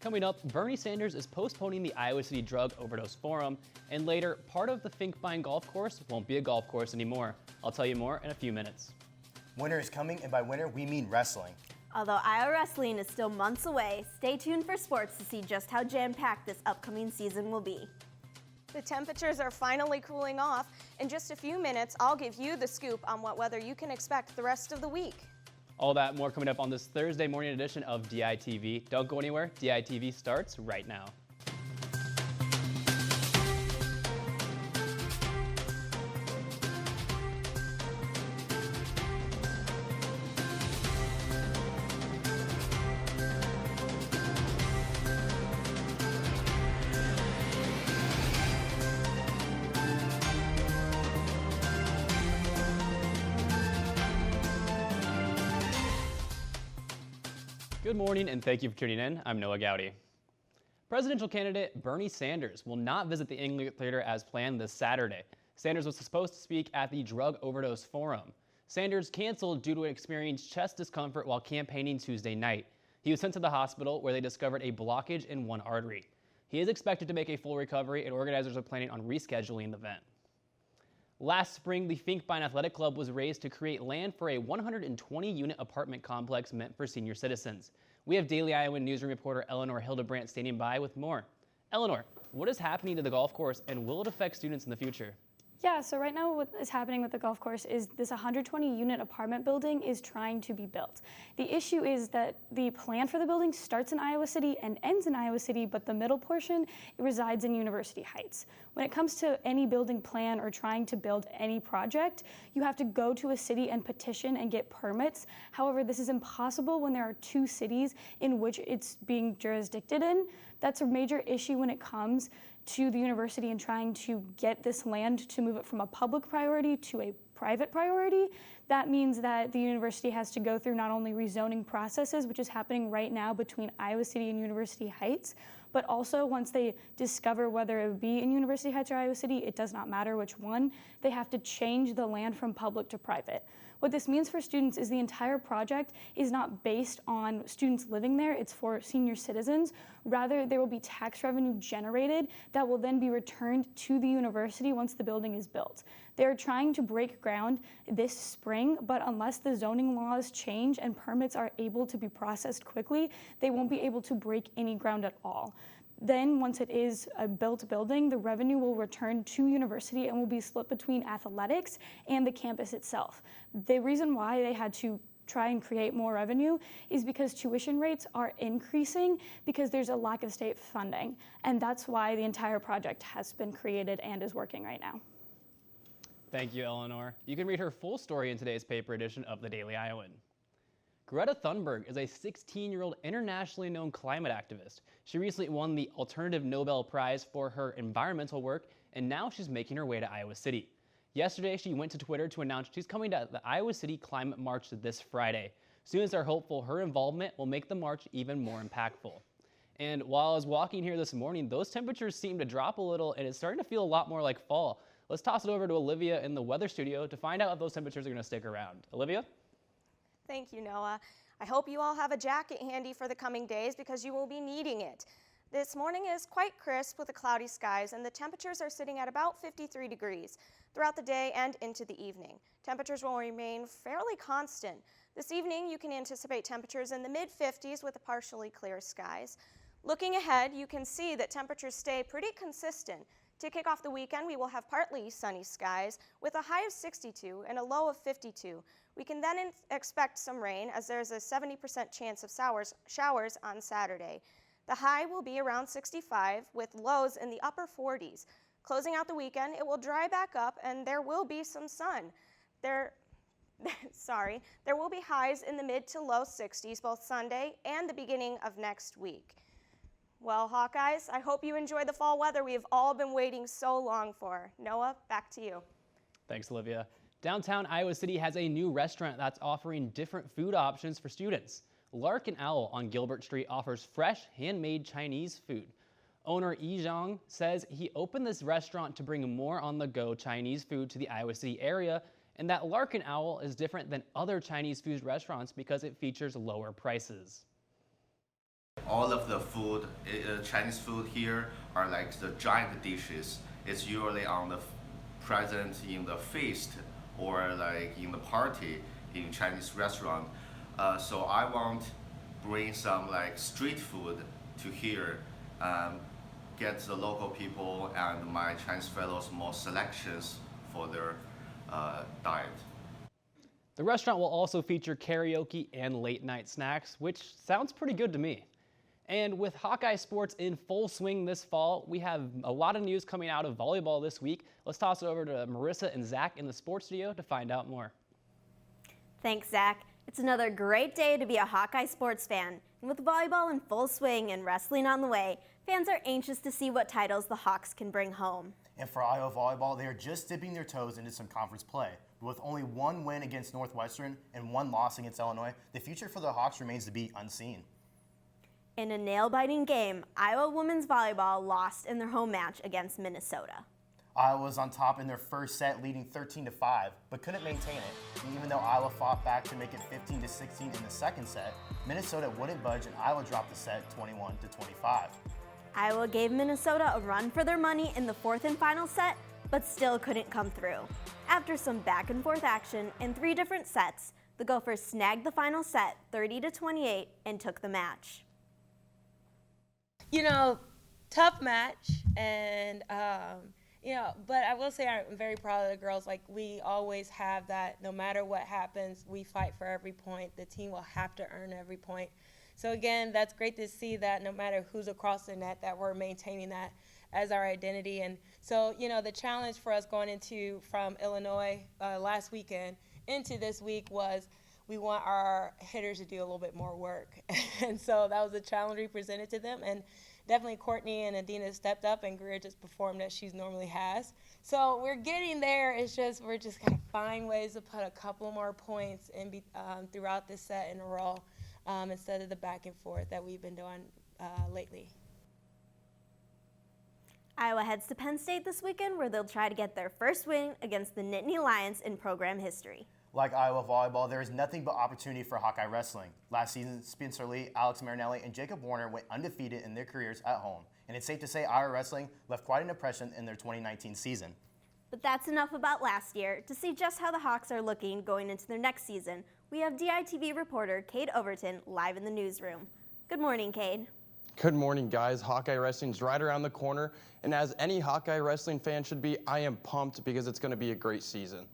Coming up, Bernie Sanders is postponing the Iowa City Drug Overdose Forum, and later, part of the Finkbein Golf Course won't be a golf course anymore. I'll tell you more in a few minutes. Winter is coming, and by winter, we mean wrestling. Although Iowa wrestling is still months away, stay tuned for sports to see just how jam-packed this upcoming season will be. The temperatures are finally cooling off. In just a few minutes, I'll give you the scoop on what weather you can expect the rest of the week. All that more coming up on this Thursday morning edition of DITV. Don't go anywhere. DITV starts right now. Good morning and thank you for tuning in. I'm Noah Gowdy. Presidential candidate Bernie Sanders will not visit the English Theater as planned this Saturday. Sanders was supposed to speak at the Drug Overdose Forum. Sanders canceled due to experiencing chest discomfort while campaigning Tuesday night. He was sent to the hospital where they discovered a blockage in one artery. He is expected to make a full recovery and organizers are planning on rescheduling the event. Last spring, the Finkbein Athletic Club was raised to create land for a 120-unit apartment complex meant for senior citizens. We have Daily Iowan newsroom reporter Eleanor Hildebrandt standing by with more. Eleanor, what is happening to the golf course and will it affect students in the future? Yeah, so right now what is happening with the golf course is this 120-unit apartment building is trying to be built. The issue is that the plan for the building starts in Iowa City and ends in Iowa City, but the middle portion resides in University Heights. When it comes to any building plan or trying to build any project, you have to go to a city and petition and get permits. However, this is impossible when there are two cities in which it's being jurisdicted in. That's a major issue when it comes to the university and trying to get this land to move it from a public priority to a private priority. That means that the university has to go through not only rezoning processes, which is happening right now between Iowa City and University Heights, but also once they discover whether it would be in University Heights or Iowa City, it does not matter which one, they have to change the land from public to private. What this means for students is the entire project is not based on students living there, it's for senior citizens. Rather, there will be tax revenue generated that will then be returned to the university once the building is built. They're trying to break ground this spring, but unless the zoning laws change and permits are able to be processed quickly, they won't be able to break any ground at all. Then, once it is a built building, the revenue will return to university and will be split between athletics and the campus itself. The reason why they had to try and create more revenue is because tuition rates are increasing because there's a lack of state funding. And that's why the entire project has been created and is working right now. Thank you, Eleanor. You can read her full story in today's paper edition of the Daily Iowan. Greta Thunberg is a 16-year-old internationally known climate activist. She recently won the Alternative Nobel Prize for her environmental work, and now she's making her way to Iowa City. Yesterday, she went to Twitter to announce she's coming to the Iowa City Climate March this Friday. Students are hopeful her involvement will make the march even more impactful. And while I was walking here this morning, those temperatures seem to drop a little, and it's starting to feel a lot more like fall. Let's toss it over to Olivia in the weather studio to find out if those temperatures are going to stick around. Olivia? Thank you, Noah. I hope you all have a jacket handy for the coming days because you will be needing it. This morning is quite crisp with the cloudy skies and the temperatures are sitting at about 53 degrees throughout the day and into the evening. Temperatures will remain fairly constant. This evening you can anticipate temperatures in the mid-50s with partially clear skies. Looking ahead, you can see that temperatures stay pretty consistent. To kick off the weekend, we will have partly sunny skies with a high of 62 and a low of 52. We can then expect some rain as there's a 70% chance of showers on Saturday. The high will be around 65 with lows in the upper 40s. Closing out the weekend, it will dry back up and there will be some sun. There will be highs in the mid to low 60s both Sunday and the beginning of next week. Well, Hawkeyes, I hope you enjoy the fall weather we have all been waiting so long for. Noah, back to you. Thanks, Olivia. Downtown Iowa City has a new restaurant that's offering different food options for students. Lark and Owl on Gilbert Street offers fresh, handmade Chinese food. Owner Yi Zhang says he opened this restaurant to bring more on-the-go Chinese food to the Iowa City area, and that Lark and Owl is different than other Chinese food restaurants because it features lower prices. All of the food, Chinese food here are like the giant dishes. It's usually on the present in the feast or like in the party in Chinese restaurant. So I want bring some like street food to here, get the local people and my Chinese fellows more selections for their diet. The restaurant will also feature karaoke and late night snacks, which sounds pretty good to me. And with Hawkeye sports in full swing this fall, we have a lot of news coming out of volleyball this week. Let's toss it over to Marissa and Zach in the sports studio to find out more. Thanks, Zach. It's another great day to be a Hawkeye sports fan. And with volleyball in full swing and wrestling on the way, fans are anxious to see what titles the Hawks can bring home. And for Iowa volleyball, they are just dipping their toes into some conference play. With only one win against Northwestern and one loss against Illinois, the future for the Hawks remains to be unseen. In a nail-biting game, Iowa women's volleyball lost in their home match against Minnesota. Iowa was on top in their first set, leading 13-5, but couldn't maintain it. And even though Iowa fought back to make it 15-16 in the second set, Minnesota wouldn't budge and Iowa dropped the set 21-25. Iowa gave Minnesota a run for their money in the fourth and final set, but still couldn't come through. After some back and forth action in 3 different sets, the Gophers snagged the final set 30-28 and took the match. You know, tough match, and but I will say I'm very proud of the girls. Like, we always have that, no matter what happens, we fight for every point. The team will have to earn every point. So again, that's great to see that no matter who's across the net, that we're maintaining that as our identity. And so, the challenge for us going from Illinois last weekend into this week was we want our hitters to do a little bit more work. And so that was the challenge we presented to them. And definitely Courtney and Adina stepped up, and Greer just performed as she normally has. So we're getting there. It's just we're just going to find ways to put a couple more points in throughout this set in a row instead of the back and forth that we've been doing lately. Iowa heads to Penn State this weekend, where they'll try to get their first win against the Nittany Lions in program history. Like Iowa volleyball, there is nothing but opportunity for Hawkeye wrestling. Last season, Spencer Lee, Alex Marinelli, and Jacob Warner went undefeated in their careers at home. And it's safe to say Iowa wrestling left quite an impression in their 2019 season. But that's enough about last year. To see just how the Hawks are looking going into their next season, we have DITV reporter Cade Overton live in the newsroom. Good morning, Cade. Good morning, guys. Hawkeye Wrestling's right around the corner, and as any Hawkeye Wrestling fan should be, I am pumped because it's going to be a great season.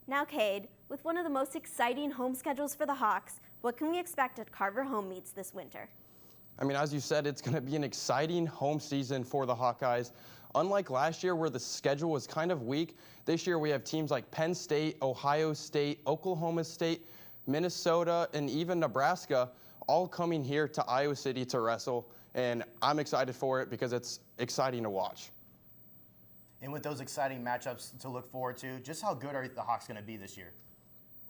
Now, Cade, with one of the most exciting home schedules for the Hawks, what can we expect at Carver Home Meets this winter? I mean, as you said, it's going to be an exciting home season for the Hawkeyes. Unlike last year where the schedule was kind of weak, this year we have teams like Penn State, Ohio State, Oklahoma State, Minnesota, and even Nebraska all coming here to Iowa City to wrestle, and I'm excited for it because it's exciting to watch. And with those exciting matchups to look forward to, just how good are the Hawks going to be this year?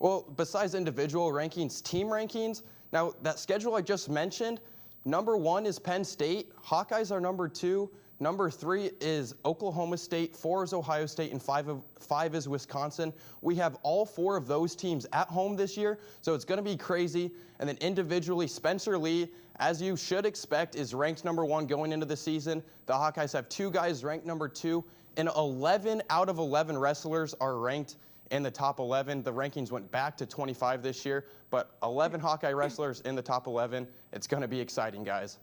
Well, besides individual rankings, team rankings, now that schedule I just mentioned, number 1 is Penn State, Hawkeyes are number 2, number 3 is Oklahoma State, 4 is Ohio State, and 5 is Wisconsin. We have all 4 of those teams at home this year, so it's going to be crazy. And then individually, Spencer Lee, as you should expect, is ranked number 1 going into the season. The Hawkeyes have 2 guys ranked number 2, and 11 out of 11 wrestlers are ranked in the top 11. The rankings went back to 25 this year, but 11 Hawkeye wrestlers in the top 11. It's going to be exciting, guys.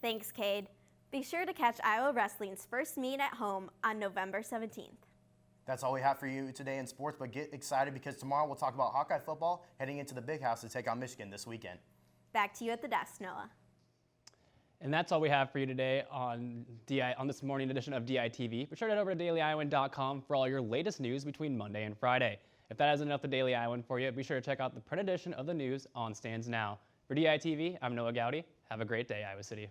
Thanks, Cade. Be sure to catch Iowa Wrestling's first meet at home on November 17th. That's all we have for you today in sports, but get excited because tomorrow we'll talk about Hawkeye football heading into the Big House to take on Michigan this weekend. Back to you at the desk, Noah. And that's all we have for you today on this morning edition of DITV. Be sure to head over to dailyiowan.com for all your latest news between Monday and Friday. If that isn't enough the Daily Iowan for you, be sure to check out the print edition of the news on stands now. For DITV, I'm Noah Gowdy. Have a great day, Iowa City.